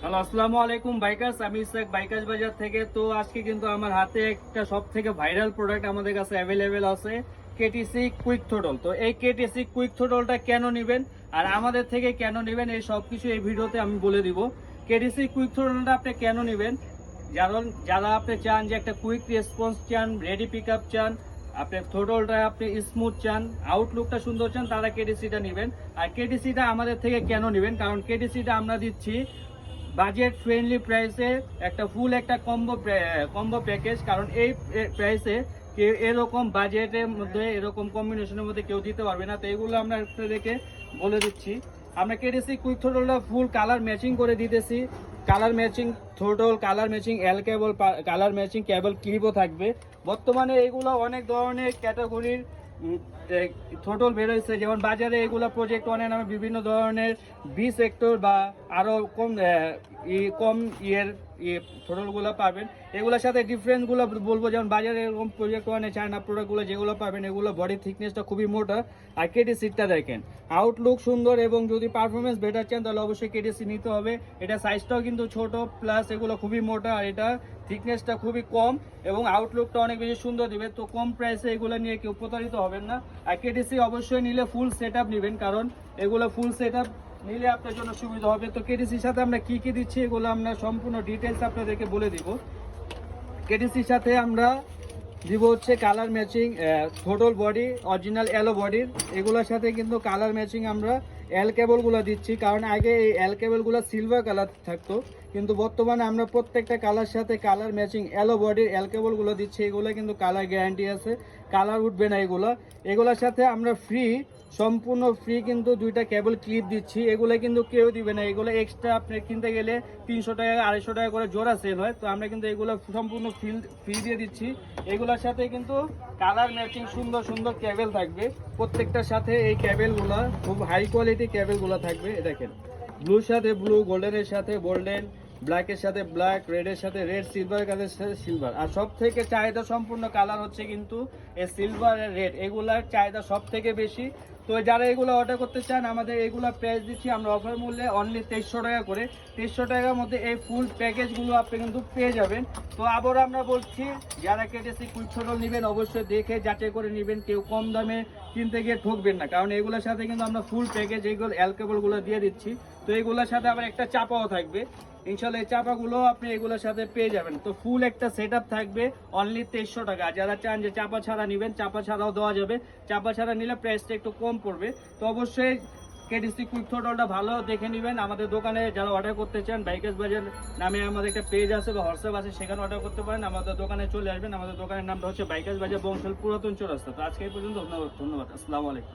Hello, আসসালামু আলাইকুম bikers. আমি ইসরাক বাইকার্স বাজার থেকে। তো আজকে কিন্তু আমার হাতে একটা সব থেকে ভাইরাল প্রোডাক্ট আমাদের কাছে অ্যাভেলেবেল আছে, কেটিসি কুইক থ্রোটল। তো এই কেটিসি কুইক থ্রোটলটা কেন নেবেন আর আমাদের থেকে কেন নেবেন এই সব কিছু এই ভিডিওতে আমি বলে দিব। কেটিসি কুইক থ্রোটলটা আপনি কেন নেবেন, কারণ যারা আপনি চান যে একটা কুইক রেসপন্স চান, রেডি পিক আপ চান, আপনি থ্রোটলটা আপনি স্মুথ চান, আউটলুকটা সুন্দর চান, তারা কেটিসিটা নেবেন। আর কেটিসিটা আমাদের থেকে কেন নেবেন, কারণ কেটিসিটা আমরা দিচ্ছি বাজেট ফ্রেন্ডলি প্রাইসে একটা ফুল একটা কম্বো প্যাকেজ। কারণ এই প্রাইসে কেউ এরকম বাজেটের মধ্যে এরকম কম্বিনেশনের মধ্যে কেউ দিতে পারবে না। তো এগুলো আমরা আপনাদেরকে বলে দিচ্ছি। আমরা কেটেছি কুইক থ্রোটলটা ফুল কালার ম্যাচিং করে দিতেছি। Colour matching throttle, colour matching L cable, colour matching cable ক্লিপও থাকবে। বর্তমানে এগুলো অনেক ধরনের ক্যাটাগরির থ্রোটল বেরোচ্ছে, যেমন বাজারে এগুলো প্রজেক্ট ওয়ানের নামে বিভিন্ন ধরনের বি সেক্টর বা আরও কম ইয়ের থ্রোটলগুলো পাবেন। এগুলোর সাথে ডিফারেন্সগুলো বলবো, যেমন বাজারে এরকম প্রজেক্ট ওয়ানে চায়না প্রোডাক্টগুলো যেগুলো পাবেন, এগুলো বডি থিকনেসটা খুবই মোটা। আর কেটি সিটটা দেখেন, আউটলুক সুন্দর, এবং যদি পারফরমেন্স বেটার চান তাহলে অবশ্যই কেটিসি নিতে হবে। এটা সাইজটাও কিন্তু ছোট, প্লাস এগুলো খুবই মোটা, আর এটা থিকনেসটা খুবই কম এবং আউটলুকটা অনেক বেশি সুন্দর দিবে। তো কম প্রাইসে এগুলো নিয়ে কেউ প্রতারিত হবেন না। আর কেটিসি অবশ্যই নিলে ফুল সেট আপ নেবেন, কারণ এগুলো ফুল সেট আপ নিলে আপনার জন্য সুবিধা হবে। তো কেটিসির সাথে আমরা কি কি দিচ্ছি এগুলো আমরা সম্পূর্ণ ডিটেলস আপনাদেরকে বলে দিব। কেটিসির সাথে আমরা দিব হচ্ছে colour matching throttle body, original এলো বডির। এগুলোর সাথে কিন্তু কালার ম্যাচিং আমরা এল কেবলগুলো দিচ্ছি, কারণ আগে এই এল কেবলগুলো সিলভার কালার থাকতো, কিন্তু বর্তমানে আমরা প্রত্যেকটা কালার সাথে কালার ম্যাচিং এলো বডির এল কেবলগুলো দিচ্ছি। এগুলো কিন্তু কালার গ্যারান্টি আছে, কালার উঠবে না এগুলোর সাথে আমরা সম্পূর্ণ ফ্রি কিন্তু দুইটা কেবল ক্লিপ দিচ্ছি। এগুলো কিন্তু কেউ দিবে না, এগুলো এক্সট্রা আপনি কিনতে গেলে 300 টাকা 250 টাকা করে জোড়া সেল হয়। তো আমরা কিন্তু এগুলো সম্পূর্ণ ফ্রি দিয়ে দিচ্ছি। এগুলোর সাথে কিন্তু কালার ম্যাচিং সুন্দর সুন্দর কেবল থাকবে প্রত্যেকটার সাথে। এই কেবলগুলো খুব হাই কোয়ালিটি কেবলগুলো থাকবে। দেখেন, ব্লুর সাথে ব্লু, গোল্ডেনের সাথে গোল্ডেন, ব্ল্যাকের সাথে ব্ল্যাক, রেডের সাথে রেড, সিলভার কালারের সাথে সিলভার। আর সব থেকে চাহিদা সম্পূর্ণ কালার হচ্ছে কিন্তু এই সিলভার আর রেড, এগুলার চাহিদা সব থেকে বেশি। তো যারা এগুলো অর্ডার করতে চান, আমাদের এগুলো প্রাইস দিচ্ছি আমরা অফার মূল্যে অনলি 2300 টাকা করে। 2300 টাকার মধ্যে এই ফুল প্যাকেজগুলো আপনি কিন্তু পেয়ে যাবেন। তো আবার আমরা বলছি, যারা কেটেসি কুইক থ্রোটল নেবেন অবশ্যই দেখে যাচাই করে নেবেন, কেউ কম দামে কিনতে গিয়ে ঠকবেন না, কারণ এগুলোর সাথে কিন্তু আমরা ফুল প্যাকেজ এইগুলো অ্যালকেবলগুলো দিয়ে দিচ্ছি। তো এগুলোর সাথে আবার একটা চাপাও থাকবে, ইনশাল্লাহ এই চাপাগুলো আপনি এগুলোর সাথে পেয়ে যাবেন। তো ফুল একটা সেট আপ থাকবে অনলি 2300 টাকা। যারা চান যে চাপা ছাড়া নেবেন, চাপা ছাড়াও দেওয়া যাবে, চাপা ছাড়া নিলে প্রাইসটা একটু কম পড়বে। তো অবশ্যই কেটিসি কুইক থ্রোটলটা ভালো দেখে নেবেন। আমাদের দোকানে যারা অর্ডার করতে চান, বাইকার্স বাজার নামে আমাদের একটা পেজ আছে বা হোয়াটসঅ্যাপ আছে, সেখানে অর্ডার করতে পারেন। আমাদের দোকানে চলে আসবেন। আমাদের দোকানের নামটা হচ্ছে বাইকার্স বাজার, বংশাল পুরাতন চৌরাস্তা। তো আজকে এই পর্যন্ত, ধন্যবাদ। আসসালামু আলাইকুম।